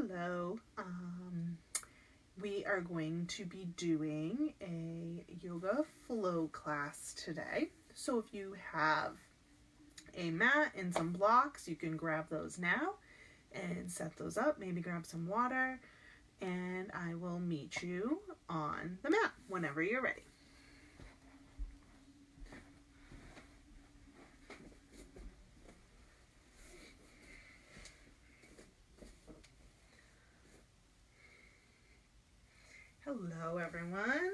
Hello. We are going to be doing a yoga flow class today. So if you have a mat and some blocks, you can grab those now and set those up. Maybe grab some water, and I will meet you on the mat whenever you're ready. Hello, everyone.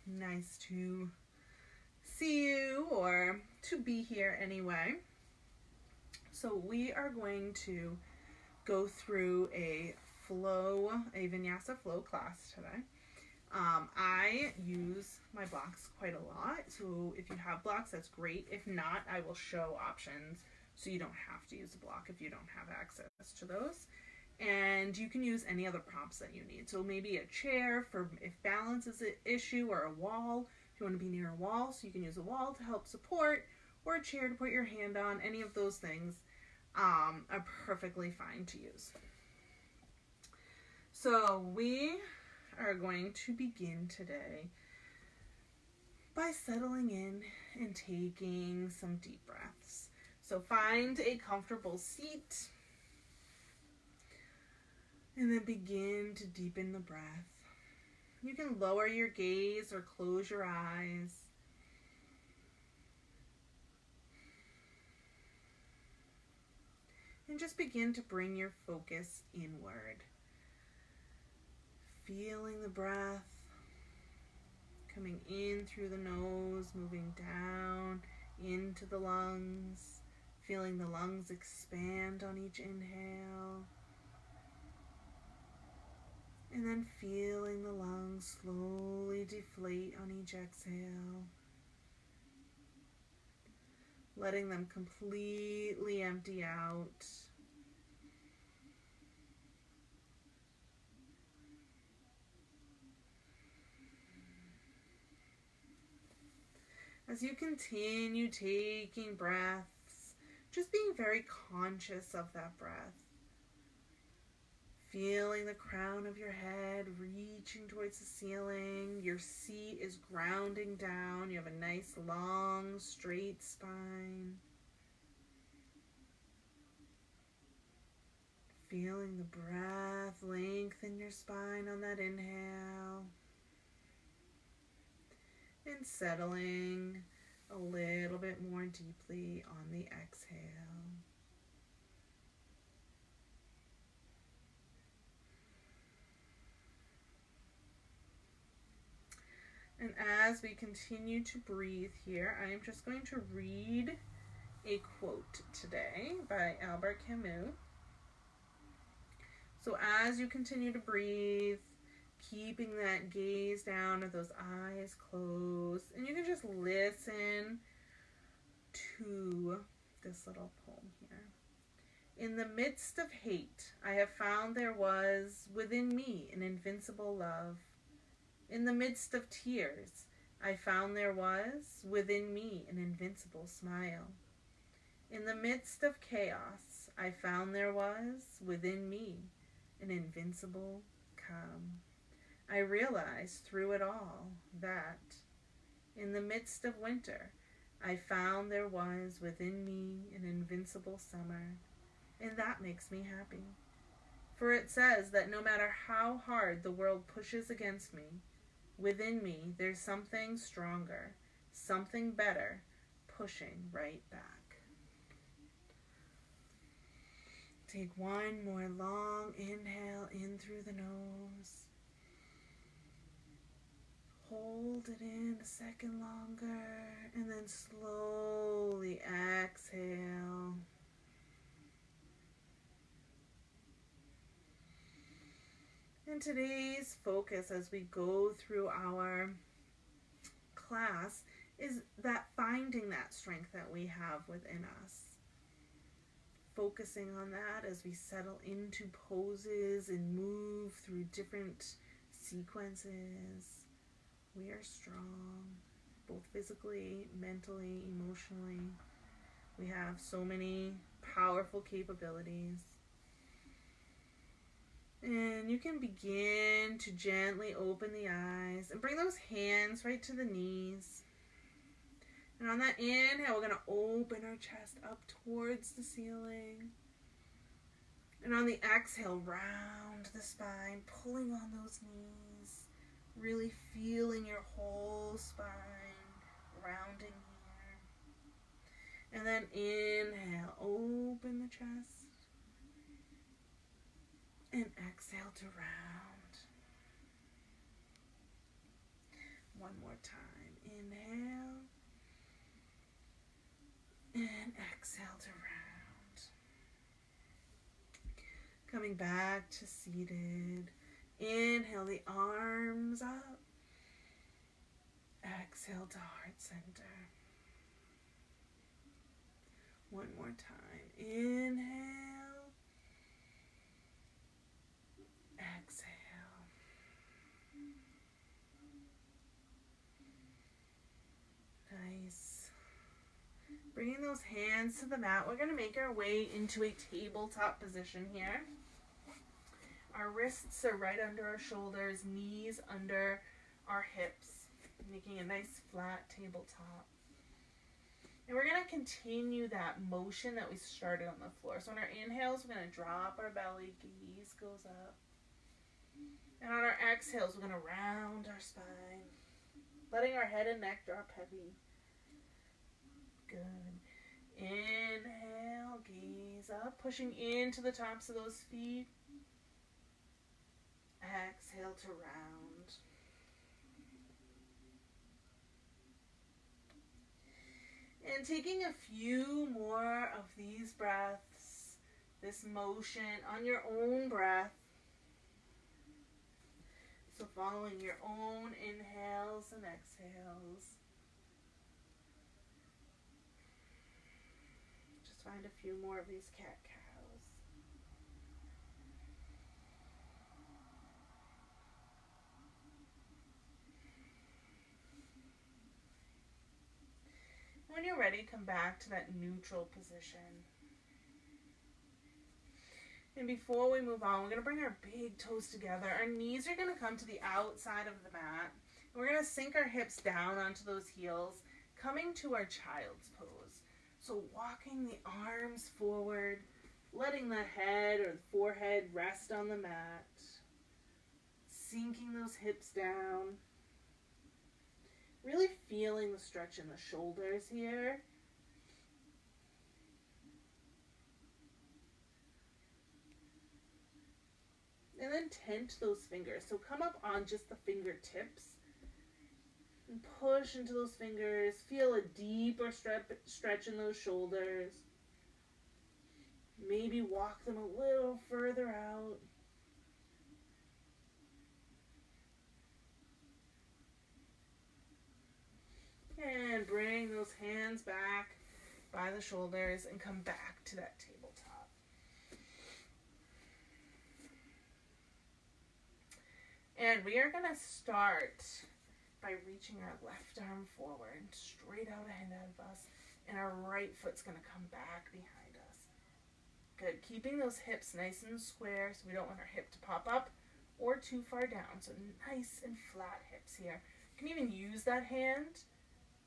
Nice to see you, or to be here anyway. So we are going to go through a vinyasa flow class today. I use my blocks quite a lot, so if you have blocks, that's great. If not, I will show options so you don't have to use a block if you don't have access to those. And you can use any other props that you need. So maybe a chair for if balance is an issue, or a wall if you want to be near a wall, so you can use a wall to help support, or a chair to put your hand on. Any of those things are perfectly fine to use. So we are going to begin today by settling in and taking some deep breaths. So find a comfortable seat and then begin to deepen the breath. You can lower your gaze or close your eyes. And just begin to bring your focus inward. Feeling the breath coming in through the nose, moving down into the lungs. Feeling the lungs expand on each inhale. And then feeling the lungs slowly deflate on each exhale. Letting them completely empty out. As you continue taking breaths, just being very conscious of that breath. Feeling the crown of your head reaching towards the ceiling. Your seat is grounding down. You have a nice, long, straight spine. Feeling the breath lengthen your spine on that inhale. And settling a little bit more deeply on the exhale. And as we continue to breathe here, I am just going to read a quote today by Albert Camus. So as you continue to breathe, keeping that gaze down or those eyes closed, and you can just listen to this little poem here. In the midst of hate, I have found there was within me an invincible love. In the midst of tears, I found there was within me an invincible smile. In the midst of chaos, I found there was within me an invincible calm. I realized through it all that in the midst of winter, I found there was within me an invincible summer, and that makes me happy. For it says that no matter how hard the world pushes against me, within me there's something stronger, something better, pushing right back. Take one more long inhale in through the nose. Hold it in a second longer, and then slowly exhale. And today's focus as we go through our class is that finding that strength that we have within us. Focusing on that as we settle into poses and move through different sequences. We are strong, both physically, mentally, emotionally. We have so many powerful capabilities. And you can begin to gently open the eyes and bring those hands right to the knees. And on that inhale, we're going to open our chest up towards the ceiling. And on the exhale, round the spine, pulling on those knees, really feeling your whole spine rounding here. And then inhale, open the chest. And exhale to round. One more time. Inhale. And exhale to round. Coming back to seated. Inhale the arms up. Exhale to heart center. One more time. Inhale. Exhale. Nice. Bringing those hands to the mat, we're going to make our way into a tabletop position here. Our wrists are right under our shoulders, knees under our hips, making a nice flat tabletop. And we're going to continue that motion that we started on the floor. So on our inhales, we're going to drop our belly, gaze goes up. And on our exhales, we're going to round our spine, letting our head and neck drop heavy. Good. Inhale, gaze up, pushing into the tops of those feet. Exhale to round. And taking a few more of these breaths, this motion on your own breath. So following your own inhales and exhales. Just find a few more of these cat-cows. When you're ready, come back to that neutral position. And before we move on, we're going to bring our big toes together. Our knees are going to come to the outside of the mat. And we're going to sink our hips down onto those heels, coming to our child's pose. So walking the arms forward, letting the head or the forehead rest on the mat, sinking those hips down. Really feeling the stretch in the shoulders here. And then tent those fingers. So come up on just the fingertips and push into those fingers. Feel a deeper stretch in those shoulders. Maybe walk them a little further out. And bring those hands back by the shoulders and come back to that tabletop. And we are going to start by reaching our left arm forward, straight out ahead of us, and our right foot's going to come back behind us. Good. Keeping those hips nice and square so we don't want our hip to pop up or too far down. So nice and flat hips here. You can even use that hand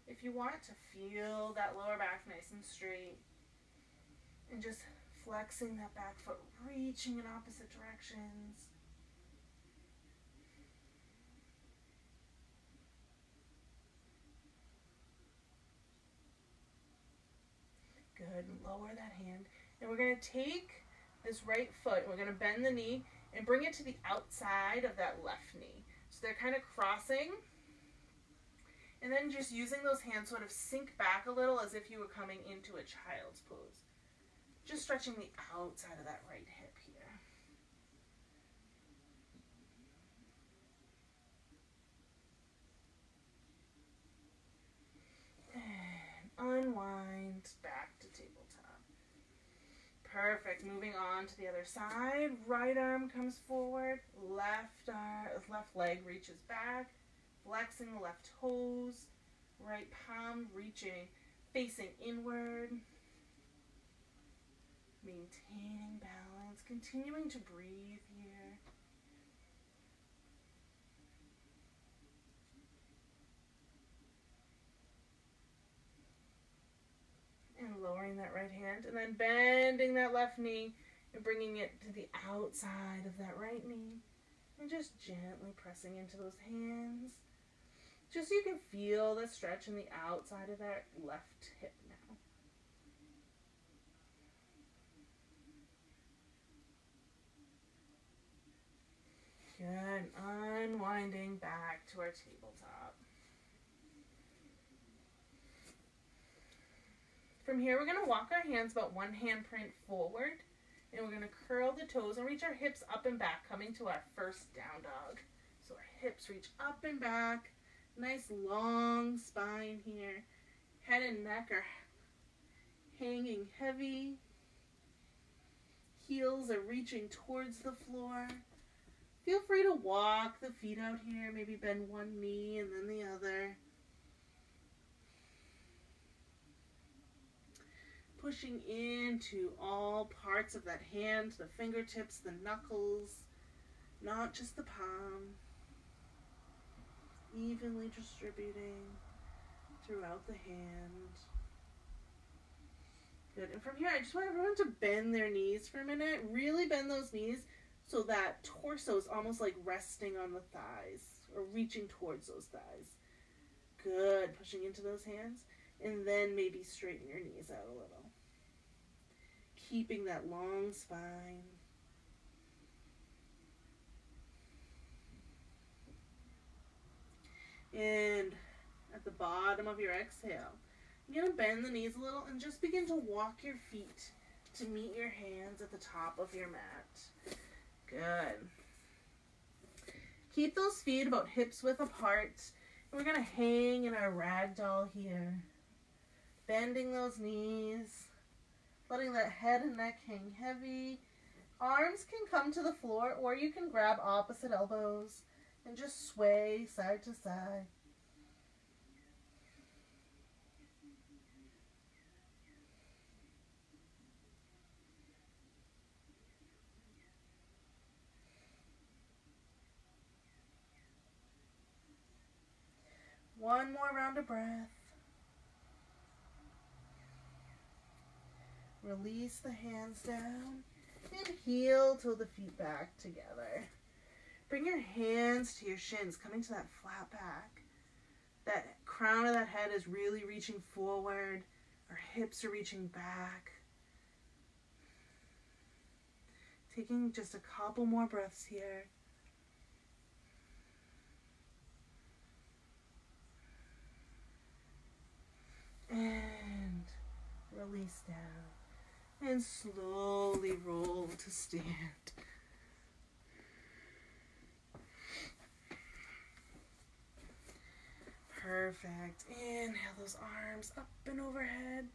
if you want to feel that lower back nice and straight. And just flexing that back foot, reaching in opposite directions. Good. Lower that hand. And we're going to take this right foot, we're going to bend the knee and bring it to the outside of that left knee. So they're kind of crossing. And then just using those hands sort of sink back a little as if you were coming into a child's pose. Just stretching the outside of that right hip here. And unwind back to tabletop. Perfect. Moving on to the other side. Right arm comes forward. Left leg reaches back. Flexing the left toes, right palm reaching, facing inward, maintaining balance, continuing to breathe here. right hand, and then bending that left knee and bringing it to the outside of that right knee, and just gently pressing into those hands, just so you can feel the stretch in the outside of that left hip now. Good. Unwinding back to our tabletop. From here, we're going to walk our hands about one handprint forward, and we're going to curl the toes and reach our hips up and back, coming to our first down dog. So our hips reach up and back. Nice long spine here. Head and neck are hanging heavy. Heels are reaching towards the floor. Feel free to walk the feet out here. Maybe bend one knee and then the other. Pushing into all parts of that hand, the fingertips, the knuckles, not just the palm. Evenly distributing throughout the hand. Good. And from here, I just want everyone to bend their knees for a minute. Really bend those knees so that torso is almost like resting on the thighs or reaching towards those thighs. Good. Pushing into those hands. And then maybe straighten your knees out a little. Keeping that long spine. And at the bottom of your exhale, you're going to bend the knees a little and just begin to walk your feet to meet your hands at the top of your mat. Good. Keep those feet about hips width apart. And we're going to hang in our ragdoll here. Bending those knees. Letting that head and neck hang heavy. Arms can come to the floor, or you can grab opposite elbows and just sway side to side. One more round of breath. Release the hands down and heel till the feet back together. Bring your hands to your shins, coming to that flat back. That crown of that head is really reaching forward. Our hips are reaching back. Taking just a couple more breaths here. And release down. And slowly roll to stand. Perfect. Inhale those arms up and overhead.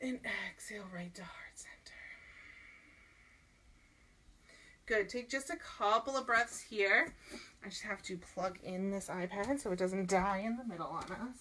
And exhale right to heart center. Good. Take just a couple of breaths here. I just have to plug in this iPad so it doesn't die in the middle on us.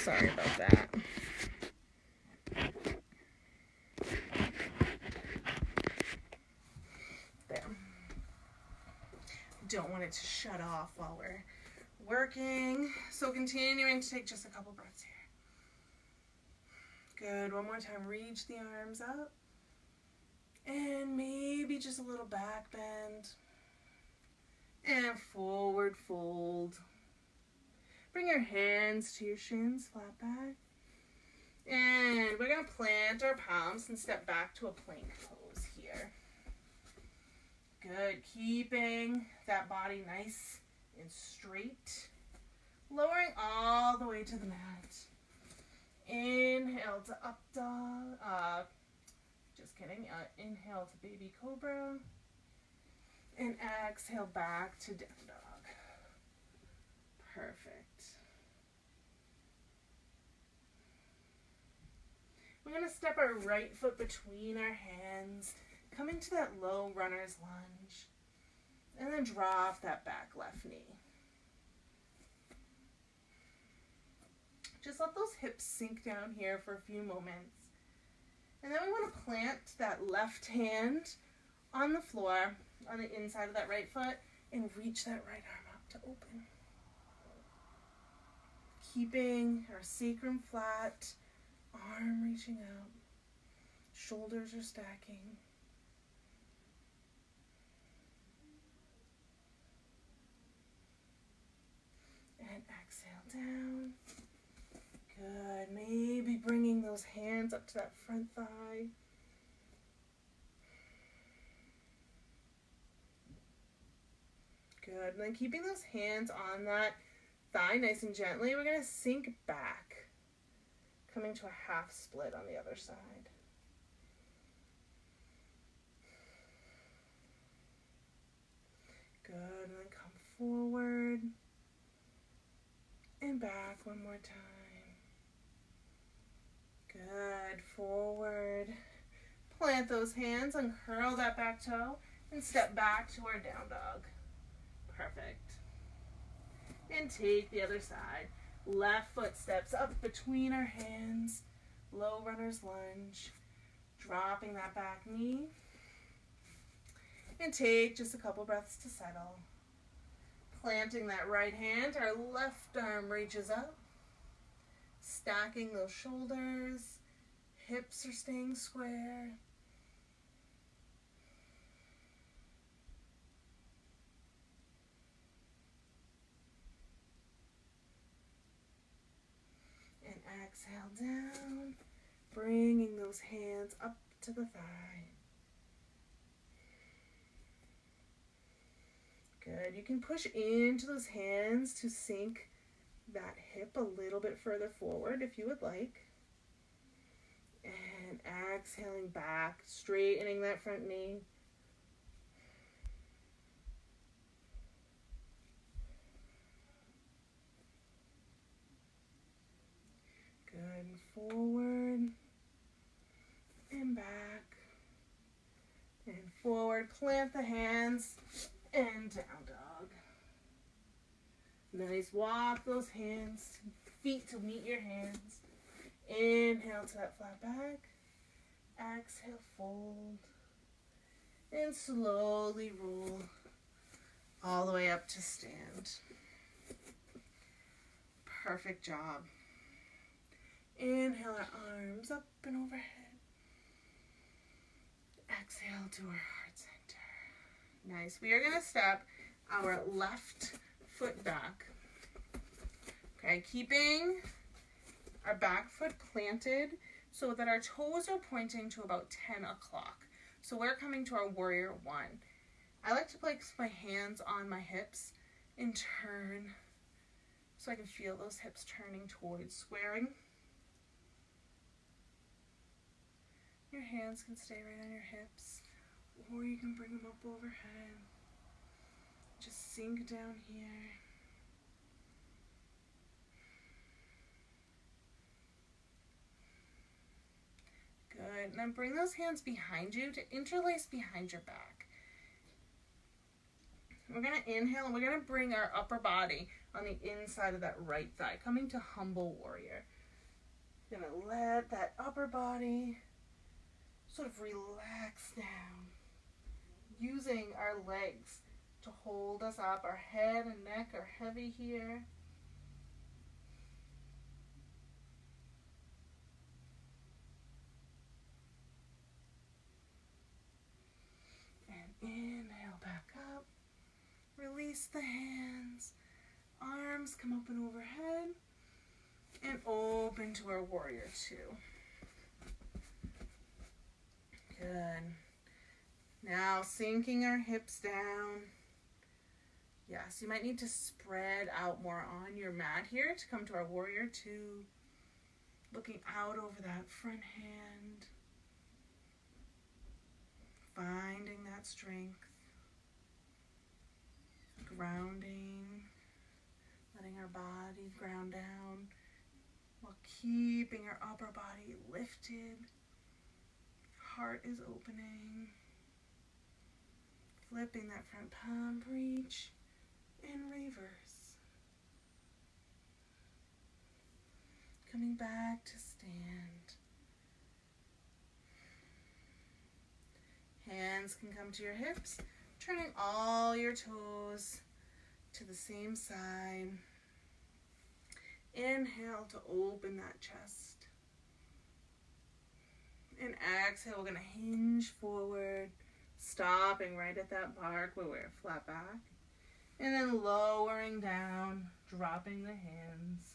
Sorry about that. There. Don't want it to shut off while we're working. So continuing to take just a couple breaths here. Good. One more time. Reach the arms up. And maybe just a little back bend. And forward fold. Bring your hands to your shins, flat back. And we're going to plant our palms and step back to a plank pose here. Good. Keeping that body nice and straight. Lowering all the way to the mat. Inhale to up dog. Just kidding. Inhale to baby cobra. And exhale back to down dog. Perfect. We're going to step our right foot between our hands, coming to that low runner's lunge, and then drop that back left knee. Just let those hips sink down here for a few moments. And then we want to plant that left hand on the floor, on the inside of that right foot, and reach that right arm up to open. Keeping our sacrum flat, arm reaching out, shoulders are stacking. And exhale down. Good. Maybe bringing those hands up to that front thigh. Good. And then keeping those hands on that thigh nice and gently, we're going to sink back, coming to a half split on the other side. Good. And then come forward and back one more time. Good. Forward. Plant those hands, uncurl that back toe, and step back to our down dog. Perfect. And take the other side. Left foot steps up between our hands. Low runner's lunge. Dropping that back knee. And take just a couple breaths to settle. Planting that right hand, our left arm reaches up. Stacking those shoulders. Hips are staying square. And exhale down, bringing those hands up to the thigh. Good. You can push into those hands to sink that hip a little bit further forward if you would like. And exhaling back, straightening that front knee. Good. Forward and back and forward. Plant the hands and down dog. Nice. Walk those hands, feet to meet your hands. Inhale to that flat back. Exhale, fold. And slowly roll all the way up to stand. Perfect job. Inhale our arms up and overhead. Exhale to our heart center. Nice. We are going to step our left foot back. Okay, keeping our back foot planted so that our toes are pointing to about 10 o'clock. So we're coming to our warrior one. I like to place my hands on my hips and turn so I can feel those hips turning towards squaring. Your hands can stay right on your hips, or you can bring them up overhead. Just sink down here. Good. And then bring those hands behind you to interlace behind your back. We're going to inhale and we're going to bring our upper body on the inside of that right thigh, coming to humble warrior. You're going to let that upper body sort of relax down, using our legs to hold us up. Our head and neck are heavy here. And inhale back up. Release the hands. Arms come up and overhead. And open to our warrior two. Good. Now sinking our hips down. Yes, you might need to spread out more on your mat here to come to our warrior two. Looking out over that front hand. Finding that strength. Grounding. Letting our body ground down while keeping our upper body lifted. Heart is opening. Flipping that front palm, reach and reverse. Coming back to stand. Hands can come to your hips, turning all your toes to the same side. Inhale to open that chest. And exhale, we're going to hinge forward, stopping right at that mark where we're flat back. And then lowering down, dropping the hands.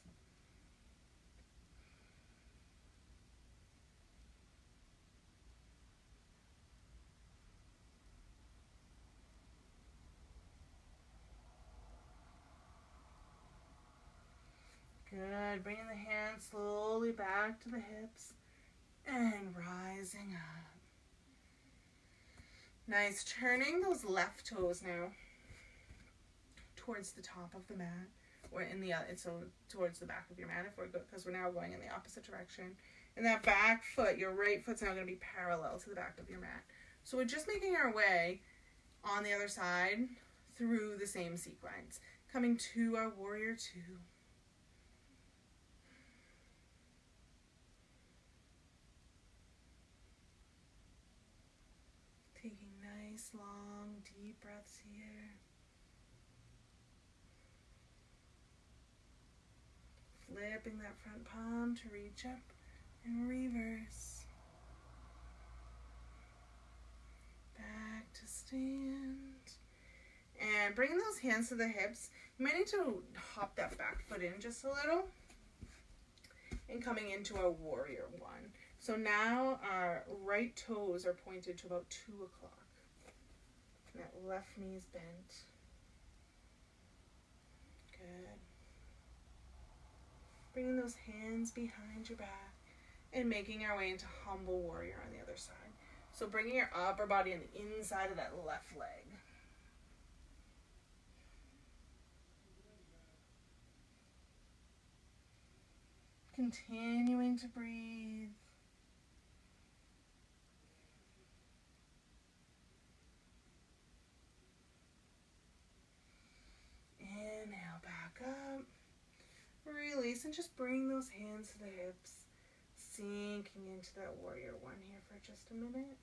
Good. Bringing the hands slowly back to the hips and rising up. Nice. Turning those left toes now towards the top of the mat, or in the so towards the back of your mat if we're good, because we're now going in the opposite direction. And that back foot, your right foot's now going to be parallel to the back of your mat. So we're just making our way on the other side through the same sequence, coming to our warrior two. Taking nice, long, deep breaths here. Flipping that front palm to reach up and reverse. Back to stand. And bringing those hands to the hips. You might need to hop that back foot in just a little. And coming into our warrior one. So now our right toes are pointed to about 2 o'clock. And that left knee is bent. Good. Bringing those hands behind your back and making our way into humble warrior on the other side. So bringing your upper body on the inside of that left leg. Continuing to breathe. Inhale back up. Release and just bring those hands to the hips. Sinking into that warrior one here for just a minute.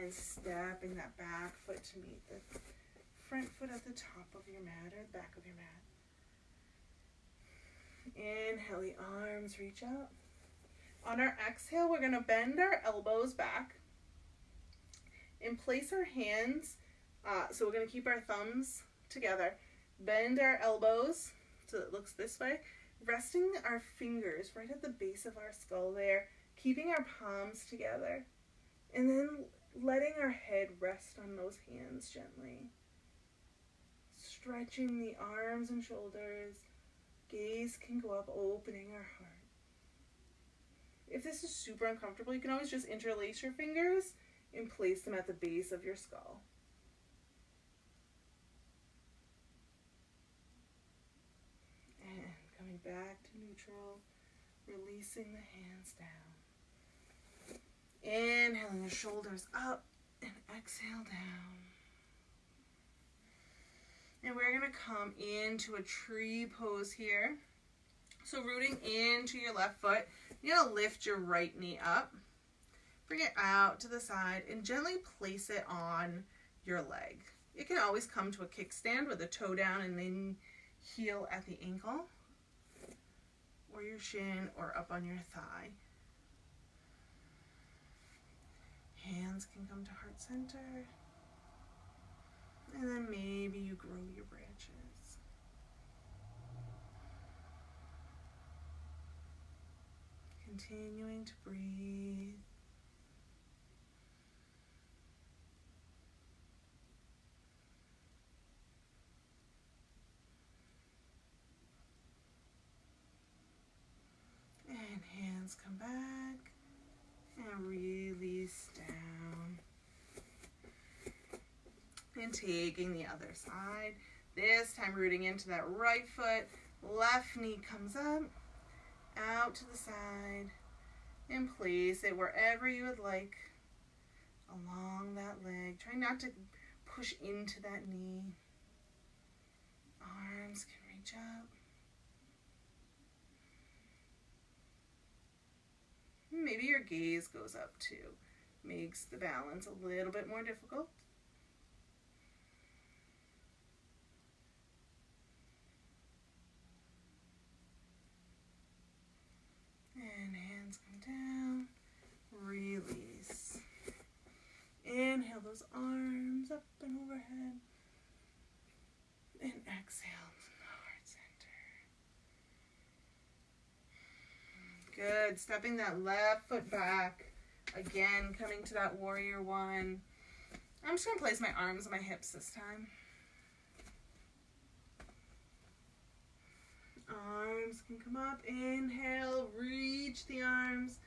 And stepping that back foot to meet the front foot at the top of your mat or the back of your mat. Inhale, the arms reach out. On our exhale, we're going to bend our elbows back and place our hands, so we're going to keep our thumbs together. Bend our elbows so it looks this way, resting our fingers right at the base of our skull there, keeping our palms together, and then letting our head rest on those hands gently. Stretching the arms and shoulders. Gaze can go up, opening our heart. If this is super uncomfortable, you can always just interlace your fingers and place them at the base of your skull. And coming back to neutral, releasing the hands down. Inhaling the shoulders up and exhale down. And we're going to come into a tree pose here. So rooting into your left foot, you're going to lift your right knee up. Bring it out to the side and gently place it on your leg. It can always come to a kickstand with the toe down and then heel at the ankle, or your shin, or up on your thigh. Hands can come to heart center. And then maybe you grow your branches. Continuing to breathe. And hands come back and release down. And And taking the other side. This time rooting into that right foot. Left knee comes up, out to the side, and place it wherever you would like along that leg. Try not to push into that knee. Arms can reach up. Maybe your gaze goes up too. Makes the balance a little bit more difficult. And hands come down. Release. Inhale those arms up and overhead. And exhale to the heart center. Good. Stepping that left foot back. Again, coming to that warrior one. I'm just going to place my arms on my hips this time. Arms can come up. Inhale, reach the arms.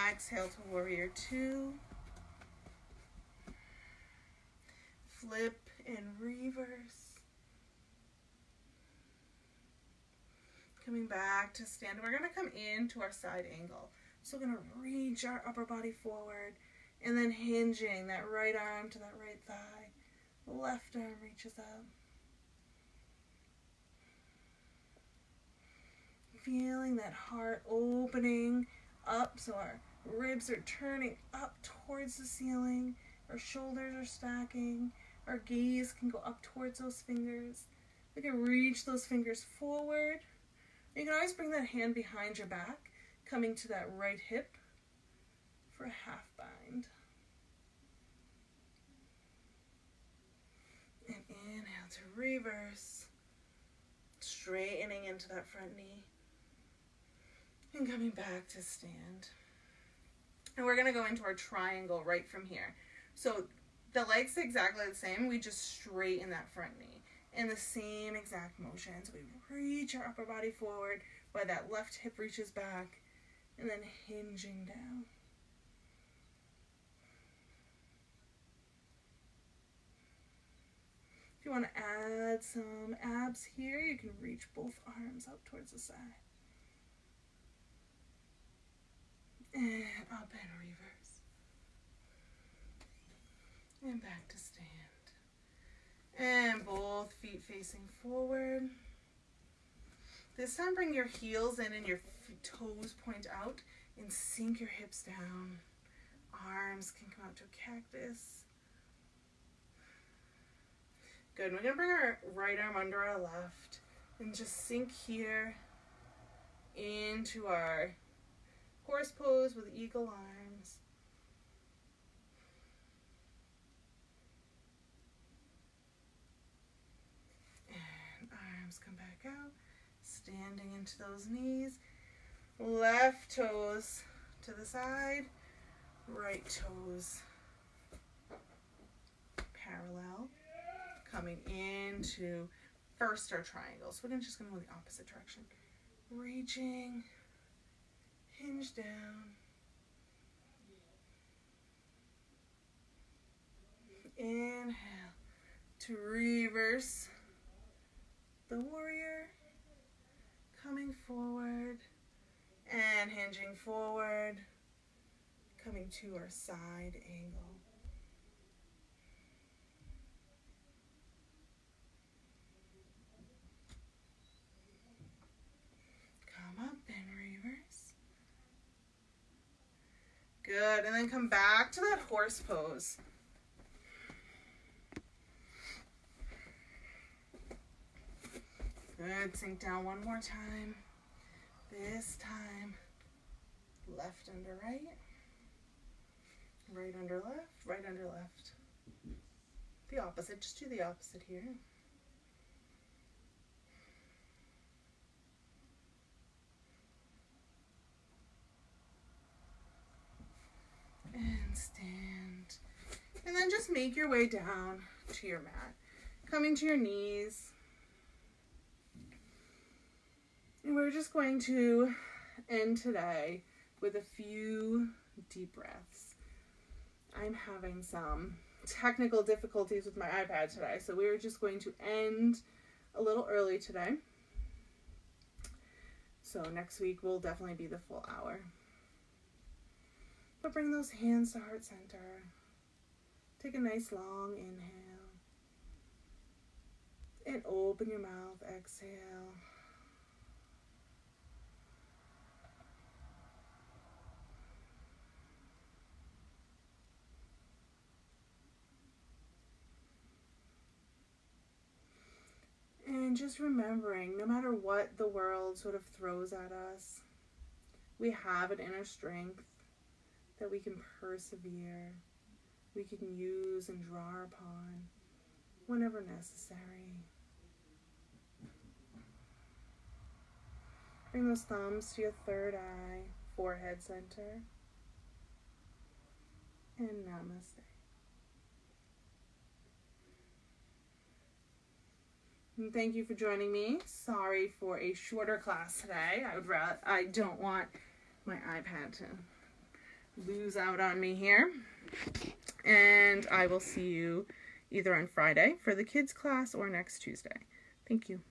Exhale to warrior two. Flip and reverse. Coming back to stand. We're going to come into our side angle. So we're going to reach our upper body forward and then hinging that right arm to that right thigh. Left arm reaches up. Feeling that heart opening up so our ribs are turning up towards the ceiling. Our shoulders are stacking. Our gaze can go up towards those fingers. We can reach those fingers forward. You can always bring that hand behind your back, coming to that right hip for a half bind. And inhale to reverse, straightening into that front knee. And coming back to stand. And we're going to go into our triangle right from here. So the legs exactly the same. We just straighten that front knee in the same exact motion. So we reach our upper body forward while that left hip reaches back and then hinging down. If you want to add some abs here, you can reach both arms up towards the side. And up and reverse. And back to stand. And both feet facing forward. This time bring your heels in and your toes point out and sink your hips down. Arms can come out to a cactus. Good. We're going to bring our right arm under our left and just sink here into our horse pose with eagle arms. And arms come back out, standing into those knees. Left toes to the side, right toes parallel. Coming into first our triangle. So we're just going to go the opposite direction. Reaching. Hinge down. Inhale to reverse the warrior. Coming forward and hinging forward. Coming to our side angle. Come up and reverse. Good, and then come back to that horse pose. Good, sink down one more time. This time, left under right. Right under left, right under left. The opposite, just do the opposite here. And stand. And then just make your way down to your mat. Coming to your knees. And we're just going to end today with a few deep breaths. I'm having some technical difficulties with my iPad today, so we are just going to end a little early today. So next week will definitely be the full hour. But bring those hands to heart center. Take a nice long inhale. And open your mouth, exhale. And just remembering, no matter what the world sort of throws at us, we have an inner strength that we can persevere, we can use and draw upon whenever necessary. Bring those thumbs to your third eye, forehead center, and namaste. And thank you for joining me. Sorry for a shorter class today. I don't want my iPad to lose out on me here. And I will see you either on Friday for the kids class or next Tuesday. Thank you.